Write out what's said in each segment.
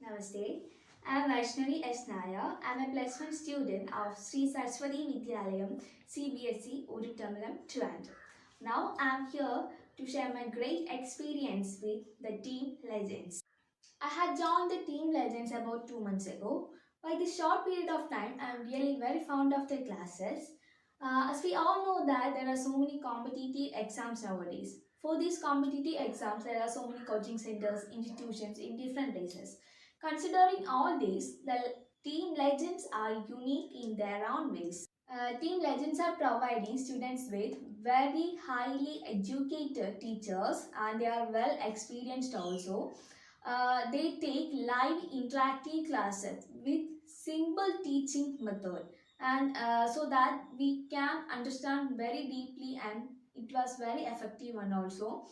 Namaste. I am Vaishnavi S. Nair. I am a plus one student of Sri Saraswati Vidyalayam CBSE Urutamalam, Trivandrum. Now I am here to share my great experience with the Team Legends. I had joined the Team Legends about 2 months ago. By this short period of time, I am really very fond of their classes. As we all know that there are so many competitive exams nowadays. For these competitive exams, there are so many coaching centers, institutions in different places. Considering all this, the Team Legends are unique in their own ways. Team Legends are providing students with very highly educated teachers and they are well experienced also. They take live interactive classes with simple teaching method and so that we can understand very deeply and it was very effective one also.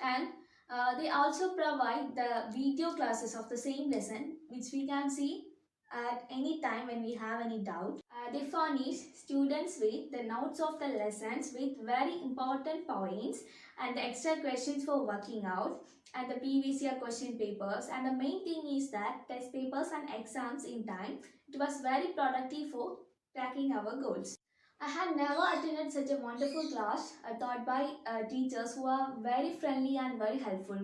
And they also provide the video classes of the same lesson which we can see at any time when we have any doubt. They furnish students with the notes of the lessons with very important points and the extra questions for working out and the previous year question papers. And the main thing is that test papers and exams in time. It was very productive for tracking our goals. I had never attended such a wonderful class taught by teachers who are very friendly and very helpful.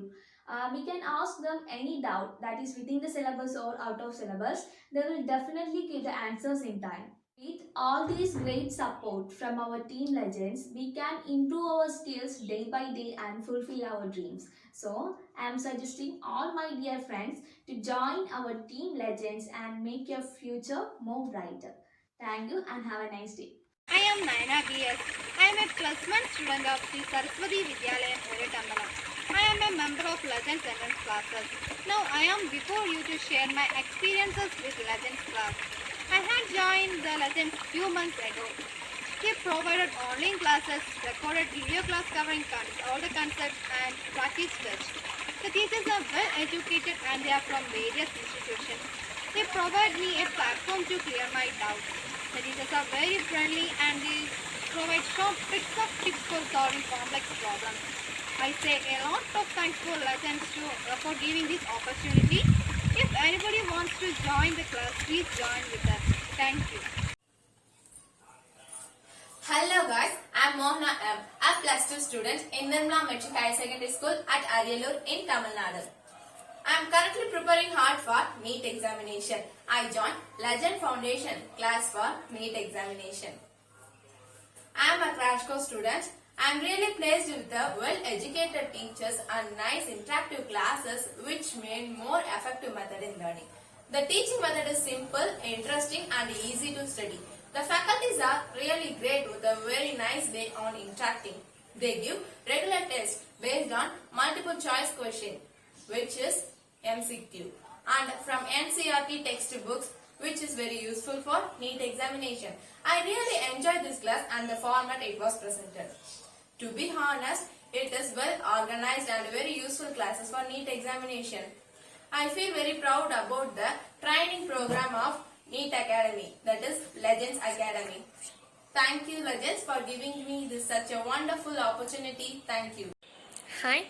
We can ask them any doubt that is within the syllabus or out of syllabus. They will definitely give the answers in time. With all these great support from our team legends, we can improve our skills day by day and fulfill our dreams. So, I am suggesting all my dear friends to join our team legends and make your future more brighter. Thank you and have a nice day. I am Naina BS. I am a plus one student of Sri Saraswati Vidyalayam Urutamalam. I am a member of Legends Entrance classes. Now I am before you to share my experiences with Legends class. I had joined the Legends few months ago. They provided online classes, recorded video class covering all the concepts and practice tests. The teachers are well educated and they are from various institutions. They provide me a platform to clear my doubts. The teachers are very friendly and they provide short tips for solving complex problems. I say a lot of thanks for Legends for giving this opportunity. If anybody wants to join the class, please join with us. Thank you. Hello guys, I am Mohna M. A plus 2 student in Nirmala Metric Higher Secondary School at Ariyallur in Tamil Nadu. I am currently preparing hard for NEET examination. I joined Legend Foundation class for NEET examination. I am a crash course student. I am really pleased with the well-educated teachers and nice interactive classes which made more effective method in learning. The teaching method is simple, interesting and easy to study. The faculties are really great with a very nice way on interacting. They give regular tests based on multiple choice question which is MCQ and from NCERT textbooks which is very useful for NEET examination. I really enjoyed this class and the format it was presented. To be honest, it is well organized and very useful classes for NEET examination. I feel very proud about the training program of NEET Academy, that is Legends Academy. Thank you Legends for giving me this such a wonderful opportunity. Thank you. Hi,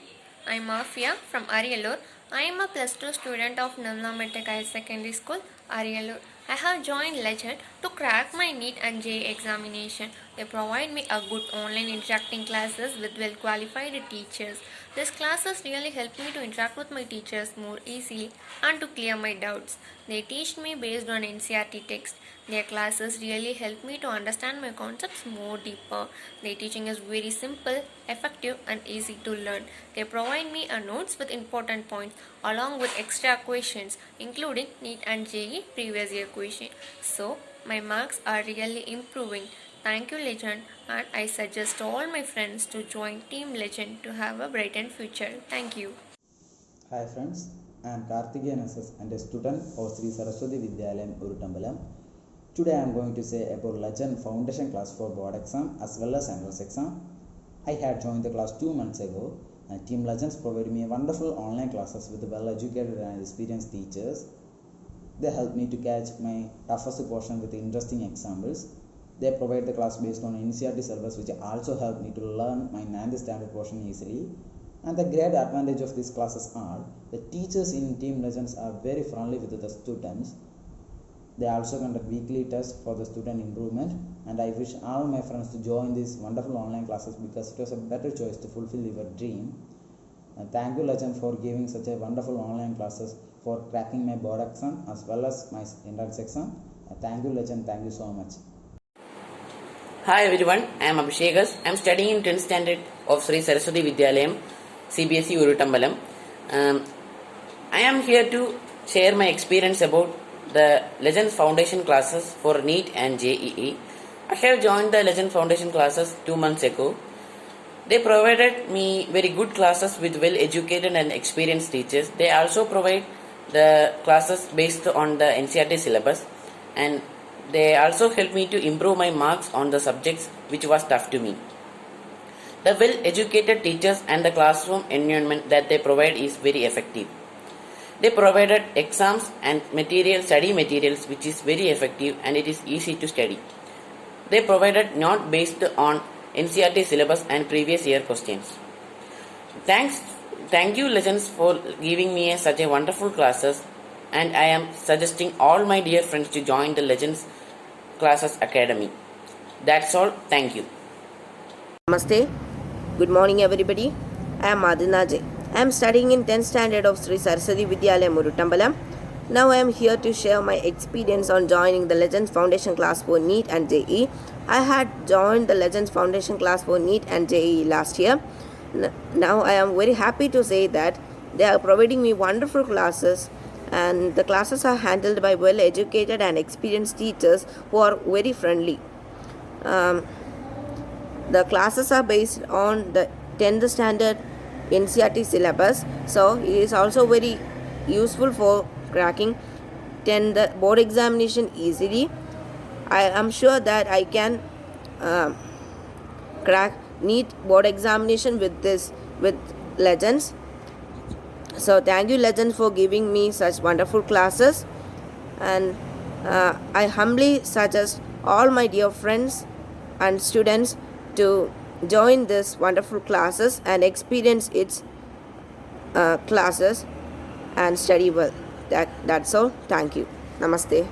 I'm Mafia from Ariyallur. I am a plus 2 student of Nirmala Metric Higher Secondary School, Ariyallur. I have joined Legend to crack my NEET and JEE examination. They provide me a good online interacting classes with well qualified teachers. These classes really help me to interact with my teachers more easily and to clear my doubts. They teach me based on NCERT text. Their classes really help me to understand my concepts more deeper. Their teaching is very simple, effective and easy to learn. They provide me a notes with important points along with extra questions including NEET and JEE previous year question. So my marks are really improving. Thank you Legend and I suggest all my friends to join Team Legend to have a brightened future. Thank you. Hi friends, I am Karthikeyan SS and a student of Sri Saraswati Vidyalayam Urutambalam. Today I am going to say about Legend Foundation class for board exam as well as entrance exam. I had joined the class 2 months ago and Team Legends provided me wonderful online classes with well educated and experienced teachers. They helped me to catch my toughest portion with interesting examples. They provide the class based on NCERT syllabus which also helped me to learn my 9th standard portion easily. And the great advantage of these classes are the teachers in Team Legends are very friendly with the students. They also conduct weekly tests for the student improvement, and I wish all my friends to join these wonderful online classes because it was a better choice to fulfill your dream. And thank you Legend for giving such a wonderful online classes for cracking my board exam as well as my entrance exam. Thank you Legend, thank you so much. Hi everyone, I am Abhishekas. I am studying in 10th standard of Sri Saraswati Vidyalayam, CBSE Urutambalam. I am here to share my experience about the Legends Foundation classes for NEET and JEE. I have joined the Legends Foundation classes 2 months ago. They provided me very good classes with well-educated and experienced teachers. They also provide the classes based on the NCERT syllabus, and they also helped me to improve my marks on the subjects which was tough to me. The well-educated teachers and the classroom environment that they provide is very effective. They provided exams and study materials which is very effective and it is easy to study. They provided not based on NCERT syllabus and previous year questions. Thank you Legends for giving me such a wonderful classes, and I am suggesting all my dear friends to join the Legends Classes Academy. That's all. Thank you. Namaste. Good morning everybody. I am Madhina J. I am studying in 10th standard of Sri Saraswati Vidyalayam Urutambalam. Now I am here to share my experience on joining the Legends Foundation class for NEET and JEE. I had joined the Legends Foundation class for NEET and JEE last year. Now I am very happy to say that they are providing me wonderful classes, and the classes are handled by well educated and experienced teachers who are very friendly. The classes are based on the 10th standard NCERT syllabus, so it is also very useful for cracking 10th board examination easily. I am sure that I can crack NEET board examination with Legends. So thank you Legends for giving me such wonderful classes, and I humbly suggest all my dear friends and students to join this wonderful classes and experience its classes and study well. That's all. Thank you. Namaste.